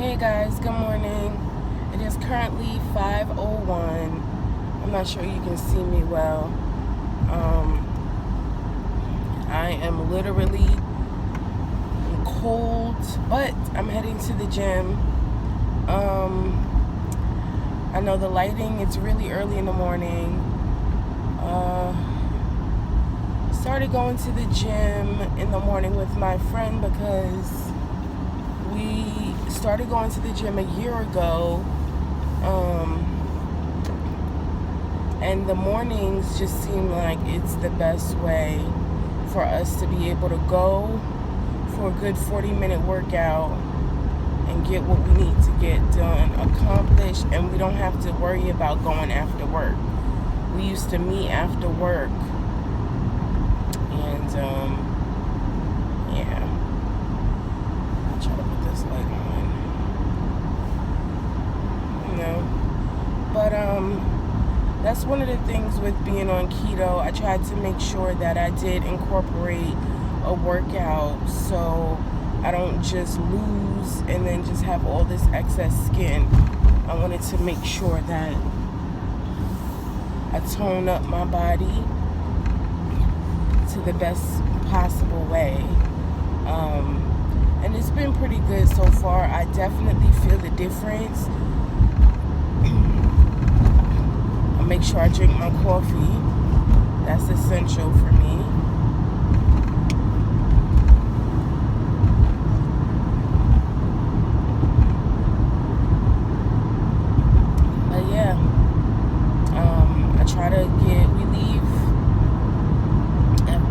Hey guys, good morning. It is currently 5:01. I'm not sure you can see me well. I am literally cold, but I'm heading to the gym. I know the lighting, it's really early in the morning. Started going to the gym in the morning with my friend because we started going to the gym a year ago, and the mornings just seem like it's the best way for us to be able to go for a good 40-minute workout and get what we need to get done, accomplished, and we don't have to worry about going after work. We used to meet after work, and yeah. I'll try to put this light on. But that's one of the things with being on keto. I tried to make sure that I did incorporate a workout so I don't just lose and then just have all this excess skin. I wanted to make sure that I tone up my body to the best possible way. And it's been pretty good so far. I definitely feel the difference. I'll make sure I drink my coffee. That's essential for me. But yeah,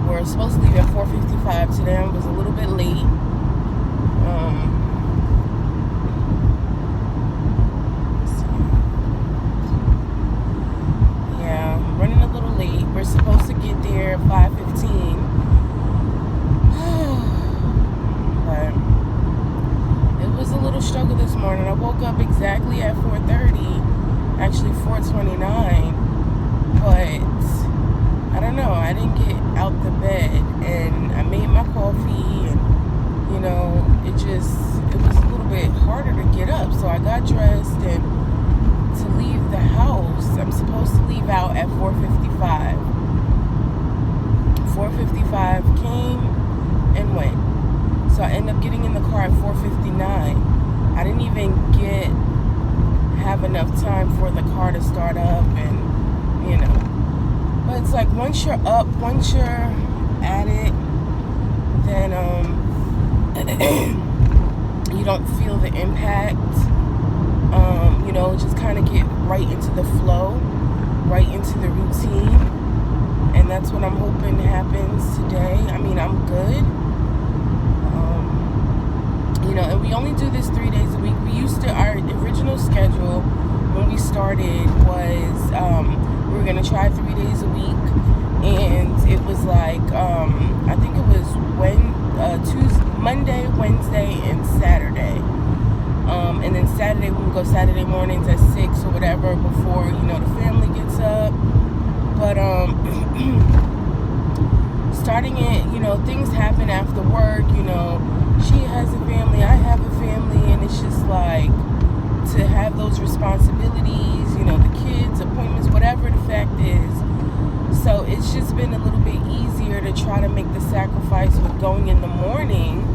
we're supposed to leave at 4:55 today. I was a little bit late. Running a little late. We're supposed to get there at 5:15. But it was a little struggle this morning. I woke up exactly at 4:30, actually 4:29, but I don't know, I didn't get out the bed, and I made my coffee, and it was a little bit harder to get up, so I got dressed and to leave the house. I'm supposed to leave out at 4:55. 4:55 came and went. So I ended up getting in the car at 4:59. I didn't even have enough time for the car to start up, and But it's like once you're up, once you're at it, then you don't feel the impact. Just kind of get right into the flow, right into the routine, and that's what I'm hoping happens today. I mean, I'm good. And we only do this 3 days a week. Our original schedule when we started was we were gonna try 3 days a week, and it was like I think it was Monday, Wednesday, and Saturday. And then Saturday we would go Saturday mornings at 6 or whatever before the family gets up. But starting it, things happen after work. She has a family, I have a family, and it's just like to have those responsibilities, the kids, appointments, whatever the fact is. So it's just been a little bit easier to try to make the sacrifice with going in the morning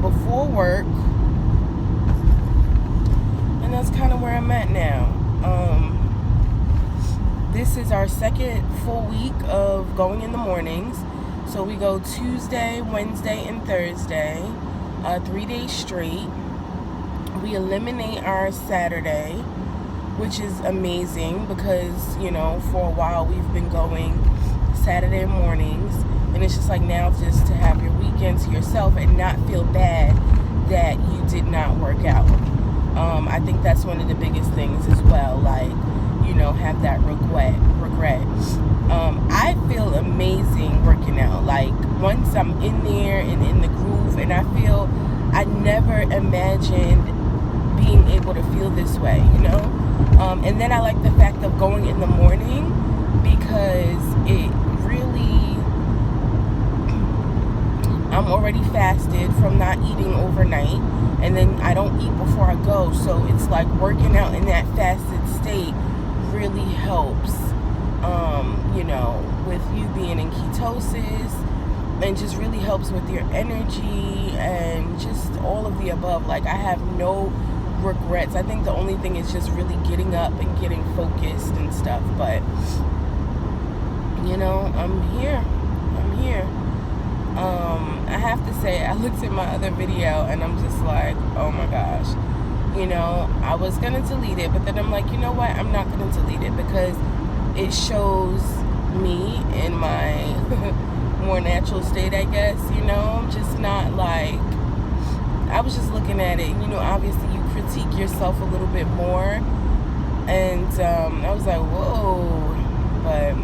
before work. And that's kind of where I'm at now. This is our second full week of going in the mornings. So we go Tuesday, Wednesday, and Thursday, 3 days straight. We eliminate our Saturday, which is amazing because, for a while we've been going Saturday mornings, and it's just like now just to have your weekend to yourself and not feel bad that you did not work out. I think that's one of the biggest things as well, like, have that regret. I feel amazing working out. Like, once I'm in there and in the groove, and I never imagined being able to feel this way, and then I like the fact of going in the morning because it really I'm already fasted from not eating overnight, and then I don't eat before I go. So it's like working out in that fasted state really helps, with you being in ketosis, and just really helps with your energy and just all of the above. Like, I have no regrets. I think the only thing is just really getting up and getting focused and stuff. But I'm here. I have to say, I looked at my other video and I'm just like, oh my gosh. I was gonna delete it, but then I'm like, you know what, I'm not gonna delete it, because it shows me in my more natural state, I guess. I'm just not like, I was just looking at it, obviously you critique yourself a little bit more, and I was like, whoa. But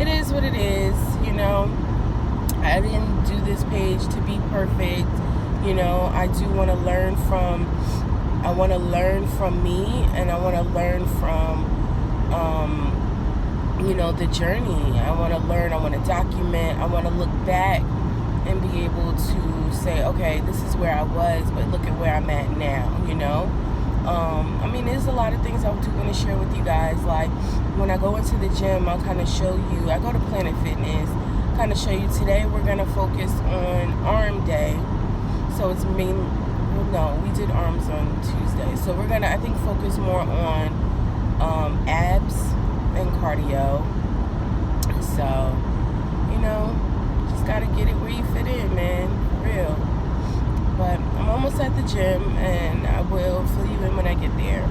it is what it is. I didn't do this page to be perfect. I do want to learn from me, and I want to learn from the journey. I want to learn, I want to document, I want to look back and be able to say, okay, this is where I was, but look at where I'm at now. There's a lot of things I do want to share with you guys. Like, when I go into the gym, I'll kind of show you, I go to Planet Fitness, kind of show you. Today we're going to focus on arm day. So it's we did arms on Tuesday. So we're going to, I think, focus more on abs and cardio. So, just got to get it where you fit in, man. For real. But I'm almost at the gym, and I will fill you in when I get there.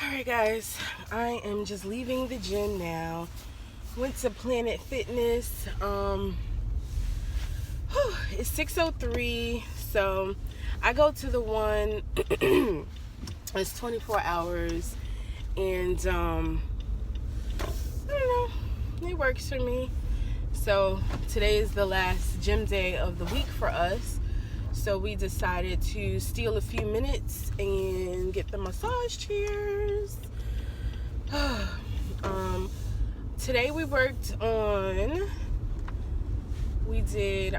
Alright guys, I am just leaving the gym now. Went to Planet Fitness. It's 6:03, so I go to the one it's 24 hours, and I don't know, it works for me. So today is the last gym day of the week for us. So we decided to steal a few minutes and get the massage chairs. Today we did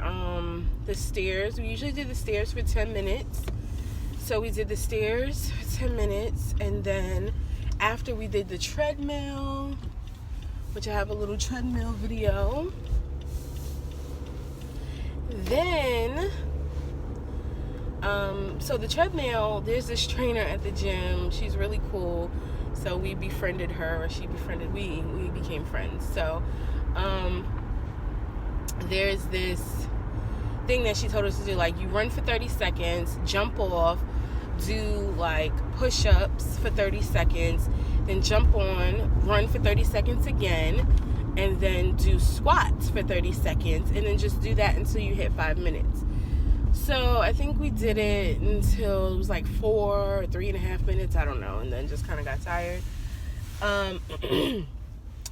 the stairs. We usually do the stairs for 10 minutes. So we did the stairs for 10 minutes, and then after we did the treadmill, which I have a little treadmill video. Then, so the treadmill, there's this trainer at the gym. She's really cool. So we befriended her, or she befriended, we became friends. So, there's this thing that she told us to do, like you run for 30 seconds, jump off, do like push-ups for 30 seconds, then jump on, run for 30 seconds again, and then do squats for 30 seconds, and then just do that until you hit 5 minutes. So I think we did it until it was like 4 or 3.5 minutes, I don't know, and then just kind of got tired.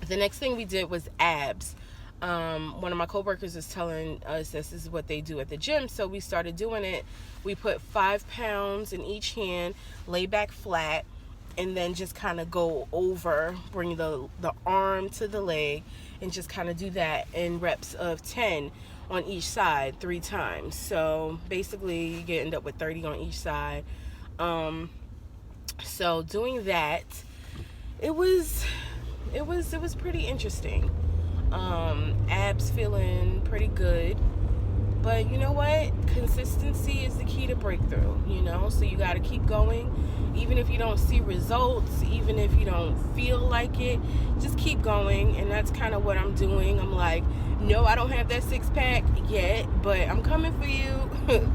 The next thing we did was abs. One of my coworkers was telling us this is what they do at the gym, so we started doing it. We put 5 pounds in each hand, lay back flat, and then just kind of go over, bring the arm to the leg, and just kind of do that in reps of 10 on each side 3 times. So basically you end up with 30 on each side. So doing that, it was pretty interesting. Abs feeling pretty good. But you know what? Consistency is the key to breakthrough, you know? So you got to keep going. Even if you don't see results, even if you don't feel like it, just keep going. And that's kind of what I'm doing. I'm like, no, I don't have that 6-pack yet, but I'm coming for you,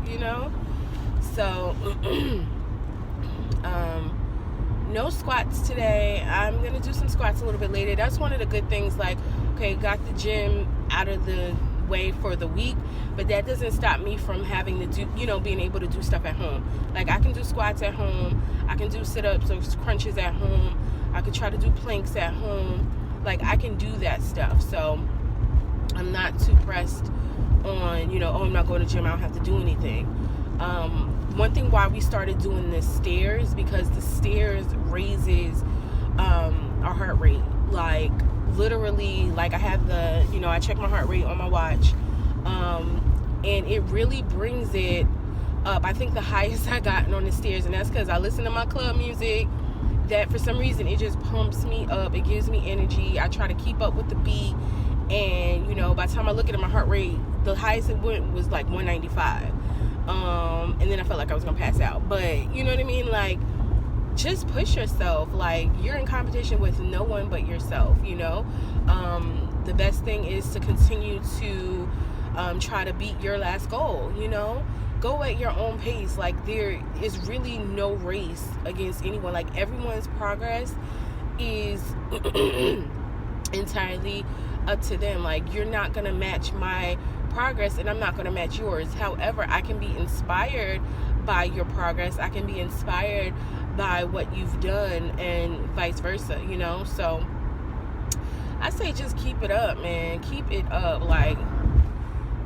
you know? So, no squats today. I'm going to do some squats a little bit later. That's one of the good things, like, okay, got the gym out of the way for the week, but that doesn't stop me from having to do, you know, being able to do stuff at home. Like I can do squats at home, I can do sit-ups or crunches at home, I could try to do planks at home. Like I can do that stuff. So I'm not too pressed on, you know, oh, I'm not going to the gym, I don't have to do anything. One thing why we started doing the stairs, because the stairs raises our heart rate. Like literally, like I have the, you know, I check my heart rate on my watch, and it really brings it up. I think the highest I gotten on the stairs, and that's because I listen to my club music, that for some reason it just pumps me up, it gives me energy. I try to keep up with the beat, and you know, by the time I look at my heart rate, the highest it went was like 195, and then I felt like I was gonna pass out. But you know what I mean, like just push yourself. Like you're in competition with no one but yourself, you know. The best thing is to continue to try to beat your last goal, you know. Go at your own pace. Like there is really no race against anyone. Like everyone's progress is entirely up to them. Like you're not gonna match my progress, and I'm not gonna match yours. However, I can be inspired by your progress. I can be inspired by what you've done, and vice versa, you know. So I say just keep it up, man. Keep it up. Like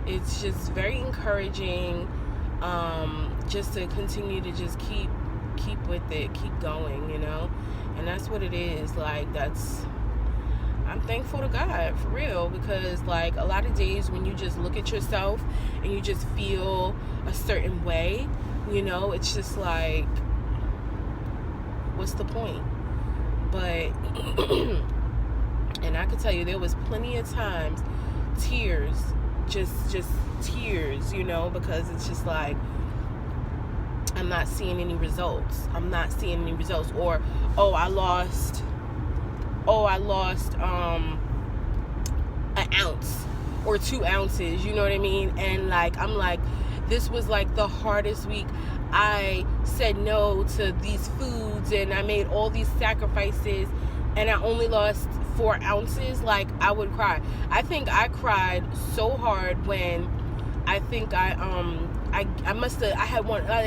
it's just very encouraging, just to continue to just keep with it, keep going, you know. And that's what it is. Like I'm thankful to God, for real, because like a lot of days when you just look at yourself and you just feel a certain way, you know, it's just like, what's the point? But and I could tell you there was plenty of times, tears, just tears, you know, because it's just like I'm not seeing any results. Or I lost an ounce or 2 ounces, you know what I mean? And like I'm like, this was like the hardest week. I said no to these foods and I made all these sacrifices, and I only lost 4 ounces. Like I would cry. I think I cried so hard when I think I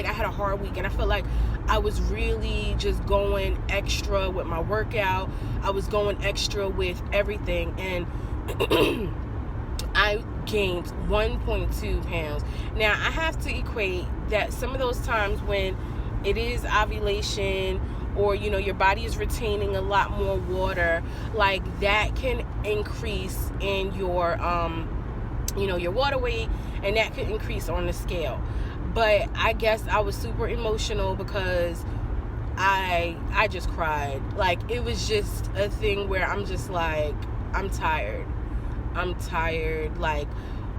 had a hard week, and I felt like I was really just going extra with my workout. I was going extra with everything, and I gained 1.2 pounds. Now I have to equate that some of those times when it is ovulation, or you know, your body is retaining a lot more water, like that can increase in your you know, your water weight, and that could increase on the scale. But I guess I was super emotional because I just cried. Like it was just a thing where I'm just like, I'm tired. Like,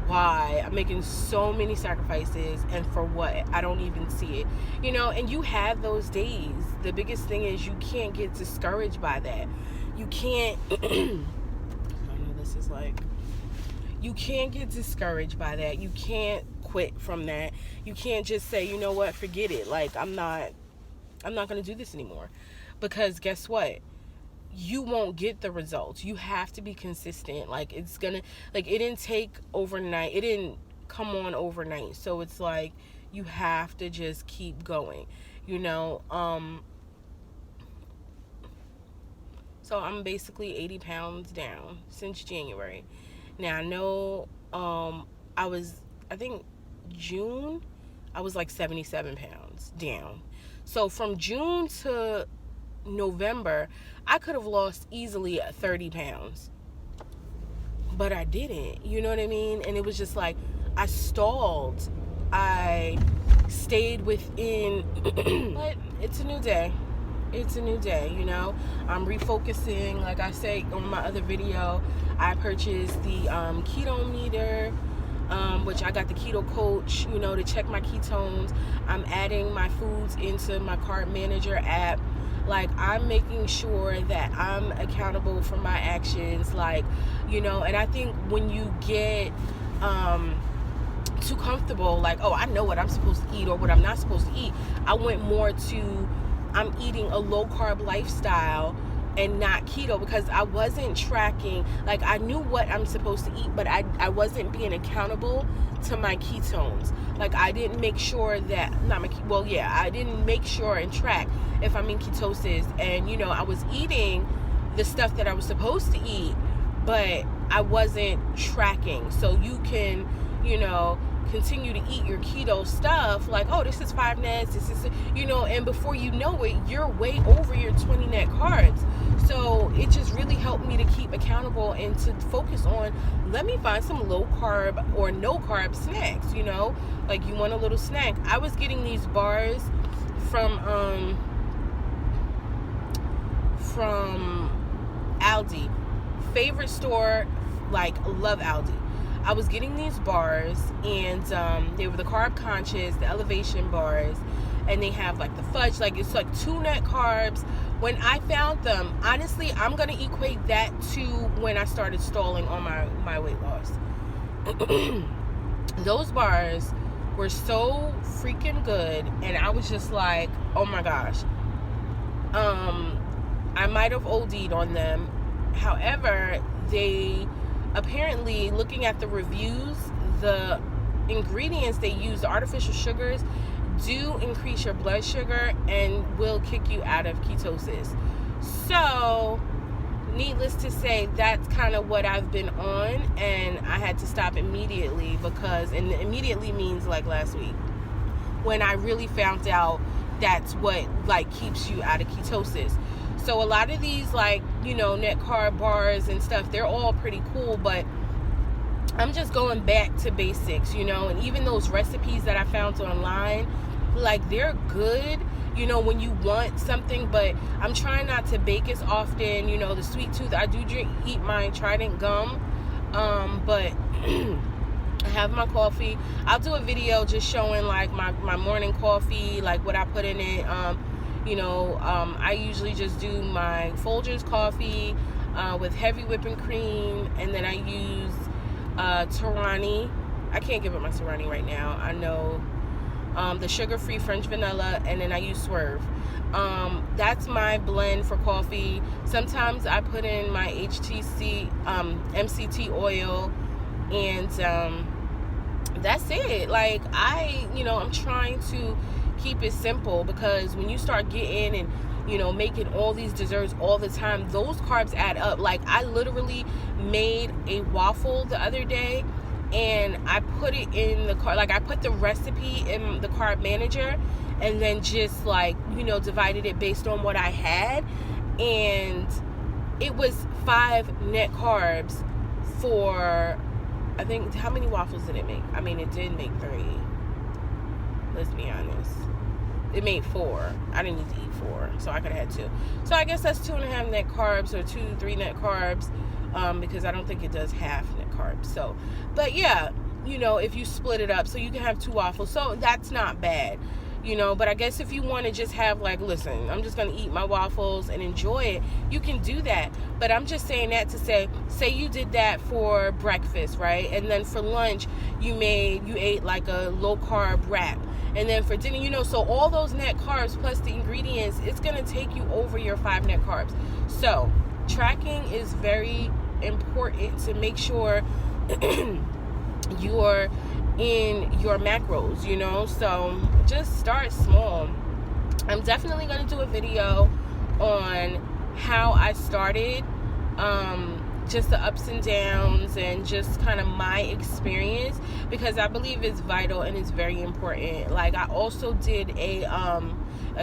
why? I'm making so many sacrifices, and for what? I don't even see it. And you have those days. The biggest thing is you can't get discouraged by that. You can't I know this is like, you can't get discouraged by that. You can't quit from that. You can't just say, you know what, forget it. Like, I'm not going to do this anymore. Because guess what? You won't get the results. You have to be consistent. Like, it didn't take overnight. It didn't come on overnight. So it's like, you have to just keep going, So I'm basically 80 pounds down since January. Now, I know, I think June, I was like 77 pounds down. So from June to November, I could have lost easily 30 pounds. But I didn't, you know what I mean? And it was just like, I stalled. I stayed within, but it's a new day. It's a new day, I'm refocusing. Like I say on my other video, I purchased the keto meter, which I got the keto coach, to check my ketones. I'm adding my foods into my carb manager app. Like, I'm making sure that I'm accountable for my actions, like, and I think when you get too comfortable, like, oh, I know what I'm supposed to eat or what I'm not supposed to eat, I went more to, I'm eating a low carb lifestyle and not keto, because I wasn't tracking. Like, I knew what I'm supposed to eat, but I wasn't being accountable to my ketones. Like, I didn't make sure that, I didn't make sure and track if I'm in ketosis. And, I was eating the stuff that I was supposed to eat, but I wasn't tracking. So you can, continue to eat your keto stuff, like, oh, this is 5 nets, this is, and before you know it, you're way over your 20 net carbs. So it just really helped me to keep accountable and to focus on, let me find some low carb or no carb snacks, like, you want a little snack. I was getting these bars from Aldi, favorite store, like, love Aldi. I was getting these bars, and they were the carb conscious, the elevation bars, and they have like the fudge, like, it's like 2 net carbs. When I found them, honestly, I'm gonna equate that to when I started stalling on my weight loss. Those bars were so freaking good, and I was just like, oh my gosh. I might have OD'd on them. However, they apparently, looking at the reviews, the ingredients they use, the artificial sugars, do increase your blood sugar and will kick you out of ketosis. So, needless to say, that's kind of what I've been on, and I had to stop immediately, because, and immediately means like last week, when I really found out that's what, like, keeps you out of ketosis. So a lot of these, like, net carb bars and stuff, they're all pretty cool, but I'm just going back to basics, and even those recipes that I found online, like, they're good, when you want something, but I'm trying not to bake as often, the sweet tooth, I do eat my Trident gum, but I have my coffee. I'll do a video just showing, like, my morning coffee, like, what I put in it. I usually just do my Folgers coffee with heavy whipping cream, and then I use Torani. I can't give up my Torani right now. I know the sugar-free French vanilla, and then I use Swerve. That's my blend for coffee. Sometimes I put in my MCT oil, and that's it. Like, I'm trying to keep it simple, because when you start getting and making all these desserts all the time, those carbs add up. Like, I literally made a waffle the other day, and I put it in the I put the recipe in the carb manager, and then just, like, divided it based on what I had, and it was 5 net carbs for, I think, how many waffles did it make? I mean, it did make 3. Let's be honest. It made 4. I didn't need to eat 4, so I could have had 2. So I guess that's 2.5 net carbs, or 3 net carbs. because I don't think it does half net carbs. So, but yeah, you know, if you split it up, so you can have 2 waffles, so that's not bad, you know. But I guess if you want to just have like, listen, I'm just gonna eat my waffles and enjoy it, you can do that. But I'm just saying that to say you did that for breakfast, right? And then for lunch you ate like a low carb wrap, and then for dinner, you know, so all those net carbs plus the ingredients, it's gonna take you over your 5 net carbs. So tracking is very important to make sure you're in your macros, you know. So just start small. I'm definitely going to do a video on how I started, just the ups and downs and just kind of my experience, because I believe it's vital and it's very important. Like, I also did a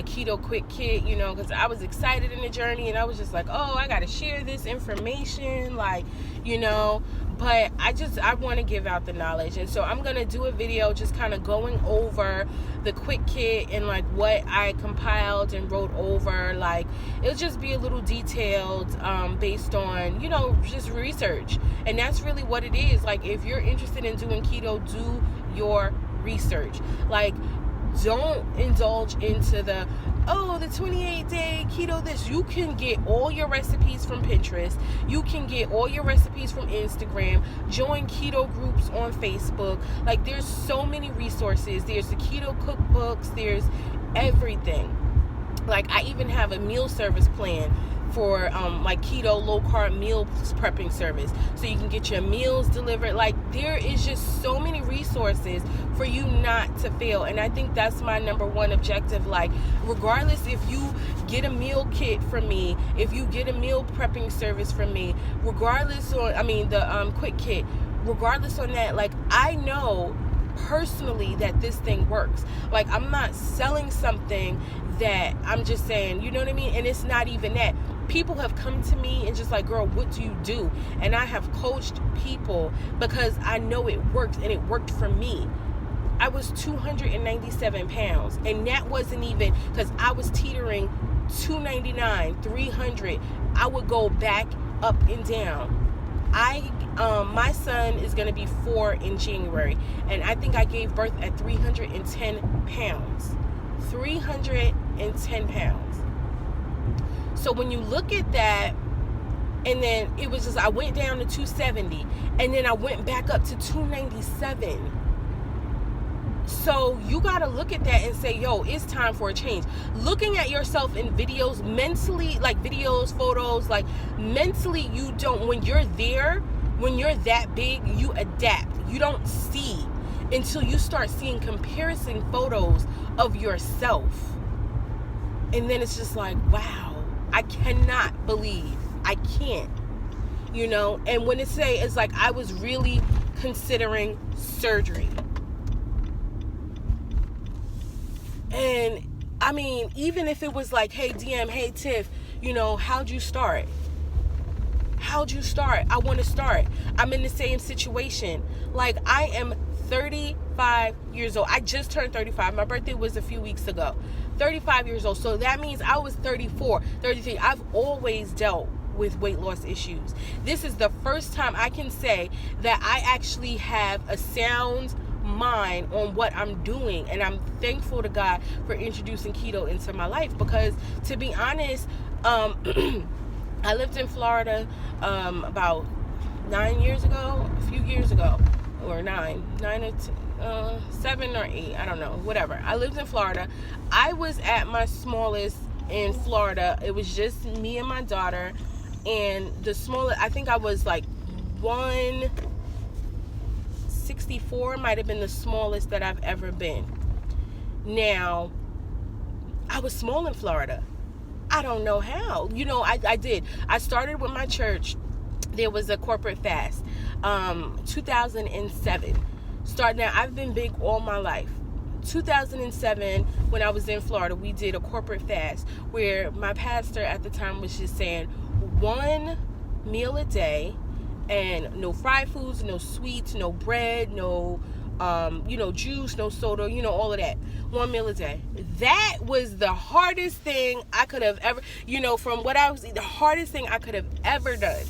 keto quick kit, you know, because I was excited in the journey and I was just like, oh, I got to share this information, like, you know. But I want to give out the knowledge. And so I'm going to do a video just kind of going over the quick kit and like what I compiled and wrote over. Like, it'll just be a little detailed, based on, you know, just research. And that's really what it is. Like, if you're interested in doing keto, do your research. Like, don't indulge into the 28-day keto this. You can get all your recipes from Pinterest. You can get all your recipes from Instagram. Join keto groups on Facebook. Like, there's so many resources. There's the keto cookbooks. There's everything. Like, I even have a meal service plan for like keto low carb meal prepping service, so you can get your meals delivered. Like, there is just so many resources for you not to fail. And I think that's my number one objective. Like, regardless if you get a meal kit from me, if you get a meal prepping service from me, regardless on, the quick kit, regardless on that, like, I know personally that this thing works. Like, I'm not selling something that I'm just saying, you know what I mean? And it's not even that. People have come to me and just like, girl, what do you do? And I have coached people because I know it works, and it worked for me. I was 297 pounds, and that wasn't even, because I was teetering 299, 300. I would go back up and down. My son is going to be 4 in January, and I think I gave birth at 310 pounds. 310 pounds. So when you look at that, and then it was just, I went down to 270, and then I went back up to 297. So you got to look at that and say, yo, it's time for a change. Looking at yourself in videos mentally, like videos, photos, like mentally, you don't, when you're there, when you're that big, you adapt. You don't see until you start seeing comparison photos of yourself. And then it's just like, wow, I cannot believe, I can't, you know. And when it's like, I was really considering surgery. And I mean, even if it was like, hey DM, hey Tiff, you know, how'd you start? I want to start. I'm in the same situation. Like, I am 35 years old. I just turned 35. My birthday was a few weeks ago. 35 years old. So that means I was 34, 33. I've always dealt with weight loss issues. This is the first time I can say that I actually have a sound mind on what I'm doing, and I'm thankful to God for introducing keto into my life, because to be honest, I lived in Florida about 9 years ago, a few years ago, or 7 or 8, I don't know, whatever. I lived in Florida. I was at my smallest in Florida. It was just me and my daughter, and the smallest, I think I was like 164, might have been the smallest that I've ever been. Now, I was small in Florida. I don't know how. You know, I did. I started with my church. There was a corporate fast, 2007. Now, I've been big all my life. 2007, when I was in Florida, we did a corporate fast where my pastor at the time was just saying 1 meal a day, and no fried foods, no sweets, no bread, no juice, no soda, all of that. 1 meal a day. That was the hardest thing I could have ever, from what I was, the hardest thing I could have ever done.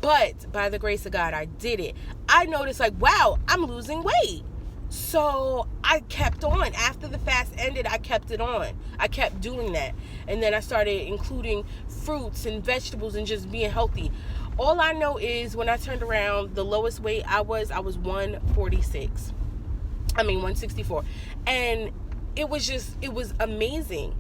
But by the grace of God, I did it. I noticed like, wow, I'm losing weight. So I kept on. After the fast ended, I kept it on. I kept doing that. And then I started including fruits and vegetables and just being healthy. All I know is when I turned around, the lowest weight I was 146. 164. And it was amazing.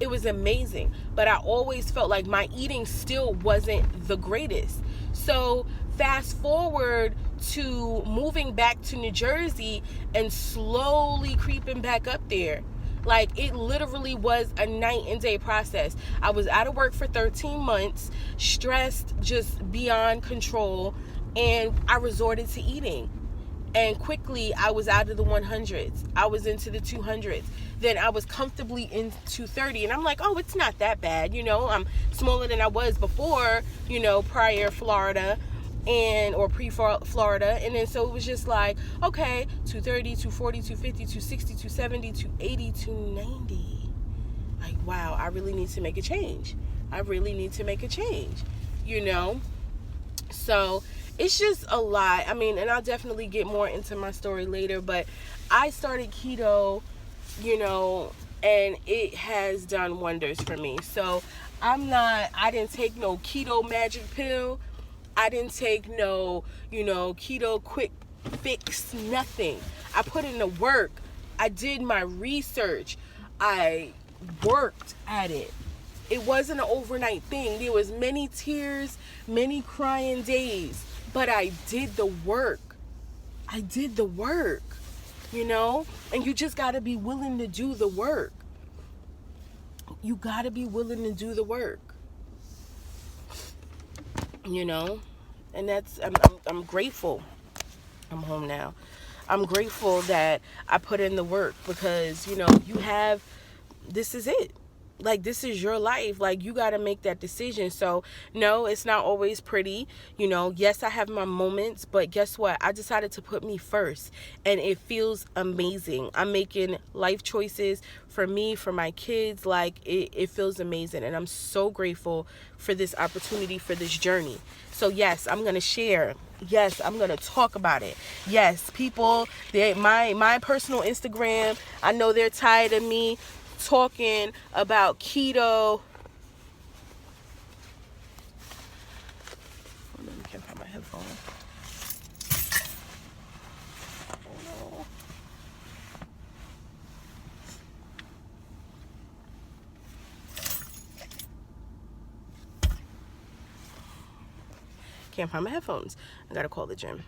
It was amazing. But I always felt like my eating still wasn't the greatest. So fast forward to moving back to New Jersey and slowly creeping back up there. Like, it literally was a night and day process. I was out of work for 13 months, stressed just beyond control, and I resorted to eating. And quickly, I was out of the 100s. I was into the 200s. Then I was comfortably in 230. And I'm like, oh, it's not that bad. I'm smaller than I was before, prior Florida or pre-Florida. And then so it was just like, okay, 230, 240, 250, 260, 270, 280, 290. Like, wow, I really need to make a change. So it's just a lot. And I'll definitely get more into my story later, but I started keto, and it has done wonders for me. So I didn't take no keto magic pill. I didn't take no, keto quick fix, nothing. I put in the work. I did my research. I worked at it. It wasn't an overnight thing. There was many tears, many crying days, but I did the work. And you just got to be willing to do the work. And that's, I'm grateful. I'm home now. I'm grateful that I put in the work because, this is it. Like, this is your life. Like, you got to make that decision. So, no, it's not always pretty. Yes, I have my moments, but guess what? I decided to put me first, and it feels amazing. I'm making life choices for me, for my kids. Like, it feels amazing, and I'm so grateful for this opportunity, for this journey. So, yes, I'm going to share. Yes, I'm going to talk about it. Yes, people, my personal Instagram, I know they're tired of me talking about keto. Hold on, I can't find my headphone. Oh, no. Can't find my headphones. I gotta call the gym.